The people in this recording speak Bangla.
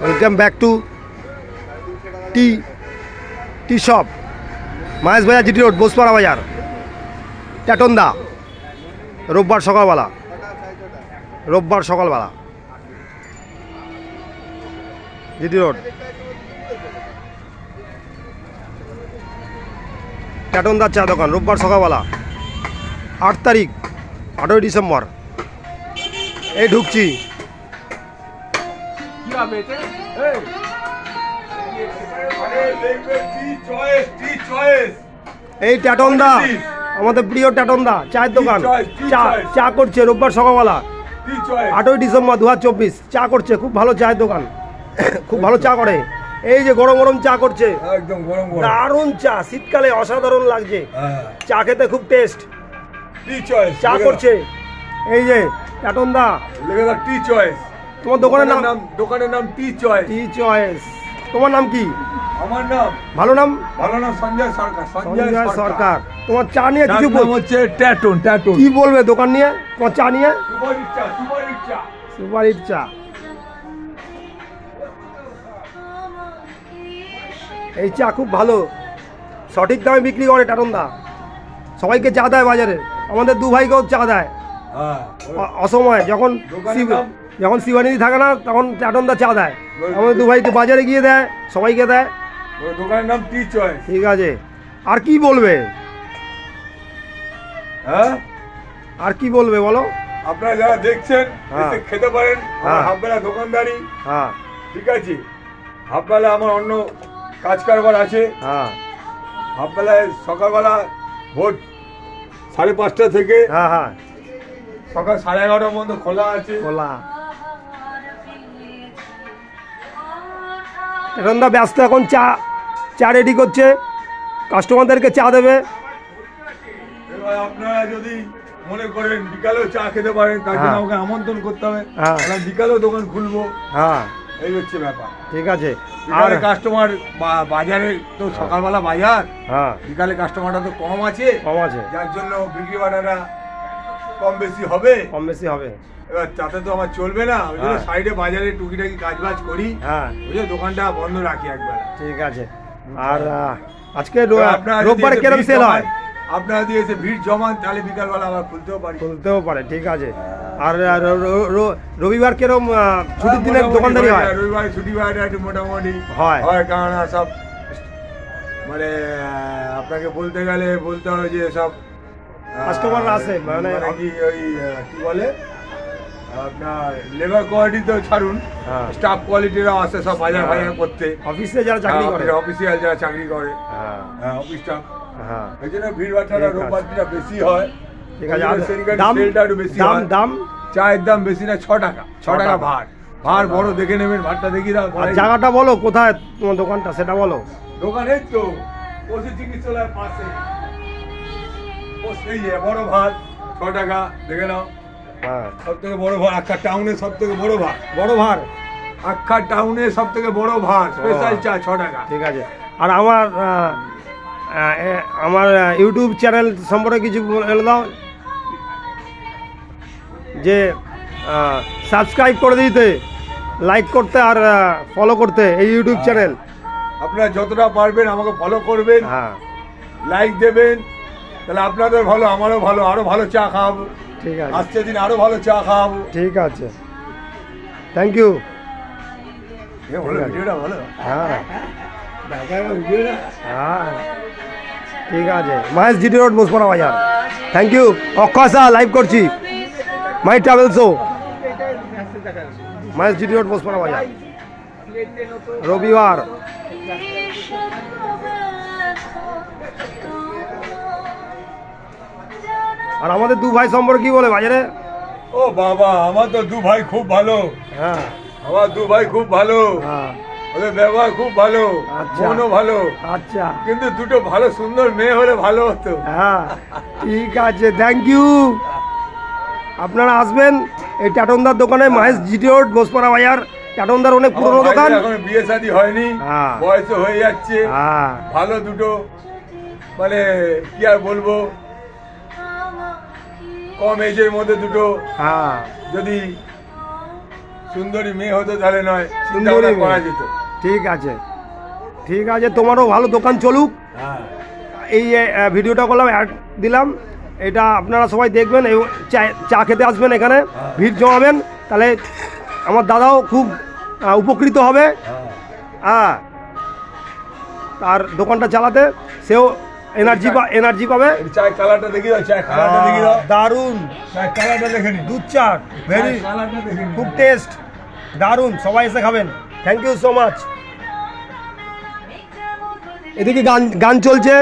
Welcome back to tea shop, Mahesh বাজার, জিটি রোড, বোসপাড়া বাজার, ট্যাটনদা। রোববার সকালবেলা, জিটি রোড, ট্যাটনদার চা দোকান, রোববার সকালবেলা, 8 তারিখ, 8ই ডিসেম্বর। এই ঢুকছি। এই ট্যাটনদা, আমাদের প্রিয় ট্যাটনদা চায়ের দোকান, চা করছে রোববার সকালবেলা, 8ই ডিসেম্বর 2024। চা করছে, খুব ভালো চায়ের দোকান, খুব ভালো চা করে। এই যে গরম গরম চা করছে, একদম গরম গরম, দারুণ চা, শীতকালে অসাধারণ লাগছে। চা খেতে খুব টেস্ট। চা করছে এই যে ট্যাটনদা, টি চয়েস। তোমার দোকানের নাম? দোকানের নাম টি চয়েস। টি চয়েস। তোমার নাম কি? আমার নাম, ভালো নাম সঞ্জয় সরকার। সঞ্জয় সরকার। তোমার চা নিয়ে কিছু হচ্ছে ট্যাটন। কি বলবে দোকান নিয়ে, তোমার চা নিয়ে? সুপার হিট চা। এই চা খুব ভালো, সঠিক দামে বিক্রি করে ট্যাটনদা, সবাইকে চা দেয় বাজারে। আমাদের দু ভাইকেও চা দেয় অসময়ে, যখন শিবানিধি থাকে না তখন ট্যাটনদা চা দেয়। আমাদের দু ভাইকে বাজারে গিয়ে দেয়, সবাইকে দেয়। দোকানের নাম টি চয়েস। ঠিক আছে, আর কি বলবে? আর কি বলবে বলো? আপনারা যারা দেখছেন খেতে পারেন, হাফবেলা দোকানদারি, ঠিক আছে। হাফবেলা আমার অন্য কাজ কারবার আছে। হাফবেলায় সকালবেলা ভোর 5:30 থেকে সকাল 11:30 পর্যন্ত খোলা আছে। ট্যাটনদা ব্যস্ত, এখন চা রেডি করছে, কাস্টমারদেরকে চা দেবে। এবার আপনারা যদি মনে করেন বিকালেও চা খেতে পারেন, তার জন্য আমাকে আমন্ত্রণ করতে হবে। বিকালেও দোকান খুলবো, এই হচ্ছে ব্যাপার। ঠিক আছে। আর কাস্টমার বাজারে তো সকালবেলা বাজার, বিকালে কাস্টমারটা তো কম আছে, যার জন্য বিক্রি বাটাটা কম বেশি হবে। এবার তাতে তো আমার চলবে না, ওই জন্য সাইডে বাজারে টুকিটাকি কাজবাজ করি, বুঝে দোকানটা বন্ধ রাখি একবার। ঠিক আছে। আর আজকে রোববার কিরকম সেল হয়? আপনারা দিয়ে এসে ভিড় জমান, তাহলে বিকালবেলা আবার খুলতেও পারে। ঠিক আছে। আর রবিবার কিরকম ছুটির দিনে দোকানদারি হয়? রবিবার ছুটি হয় একটু মোটামুটি হয়, কারণ সব মানে আপনাকে বলতে গেলে বলতে হয় যে সব কাস্টমার আসে, মানে কি ওই কি বলে আপনার লেবার কোয়ালিটি তো ছাড়ুন, স্টাফ কোয়ালিটিরাও আসে সব বাজার করতে। অফিসে যারা চাকরি করে, অফিসিয়াল যারা চাকরি করে, অফিস স্টাফ, এই জন্য ভিড় ভাড়টা রোববার দিনটা বেশি হয়। ঠিক আছে। দাম চায়ের দাম বেশি না, 6 টাকা। 6 টাকা ভাড় বড় দেখে নেবেন, ভাড়টা দেখিয়ে দাও। জায়গাটা বলো, কোথায় তোমার দোকানটা সেটা বলো। দোকান এই তো পশু চিকিৎসালয়ের পাশে, এই যে বড় ভাড় 6 টাকা দেখে নাও। সব থেকে বড় ভাড় আক্কা টাউনে, সব থেকে বড় ভাড় আক্কা টাউনে সব থেকে বড় ভাড়, স্পেশাল চা 6 টাকা। ঠিক আছে। আর আমার ইউটিউব চ্যানেল সম্পর্কে কিছু বলে দাও, যে সাবস্ক্রাইব করে দিতে, লাইক করতে আর ফলো করতে এই ইউটিউব চ্যানেল। আপনারা যতটা পারবেন আমাকে ফলো করবেন, লাইক দেবেন, তাহলে আপনাদের ভালো, আমারও ভালো, আরো ভালো চা খাওয়াবো। ঠিক আছে, আজকে দিন আরো ভালো চা খাওয়াবো। ঠিক আছে, থ্যাংক ইউ। ভিডিওটা ভালো, ঠিক আছে। মাহেশ, জিটি রোড, বোসপাড়া বাজার। Thank you. অক্ষয় লাইভ করছি, my travel show, Mahesh, GT road, Bosepara বাজার, রবিবার। আর আমাদের দু ভাই সম্পর্কে কি বলে বাজারে? ও বাবা, আমার তো দু ভাই খুব ভালো। আমার দু ভাই খুব ভালো, ওদের ব্যবহার খুব ভালো, মনও ভালো। আচ্ছা, কিন্তু দুটো ভালো সুন্দর মেয়ে হলে ভালো হতো। ঠিক আছে, থ্যাংক ইউ। আপনারা আসবেন এই ট্যাটনদার দোকানে, মাহেশ, জিটি রোড, বোসপাড়া বাজার। ট্যাটনদার অনেক পুরনো দোকান, এখন বিয়ে শাদী হয়নি, বয়সও হয়ে যাচ্ছে। ভালো দুটো, মানে কি আর বলবো, কম এজের মধ্যে দুটো যদি সুন্দরী মেয়ে হতো তাহলে নয় সুন্দরী করা যেত। ঠিক আছে, ঠিক আছে, তোমারও ভালো দোকান চলুক। এই ভিডিওটা করলাম, অ্যাড দিলাম, এটা আপনারা সবাই দেখবেন এবং চা খেতে আসবেন, এখানে ভিড় জমাবেন, তাহলে আমার দাদাও খুব উপকৃত হবে। হ্যাঁ, আর দোকানটা চালাতে সেও এনার্জি পাবে। চায়ের কালারটা দেখি দাও, চায়ের কালারটা দেখি দাও, দারুণ চায়ের কালারটা দেখে নি, দুধ চা ভেরি কালারটা দেখে নি, খুব টেস্ট, দারুণ, সবাই এসে খাবেন। Thank you so much. এদিকে গান চলছে।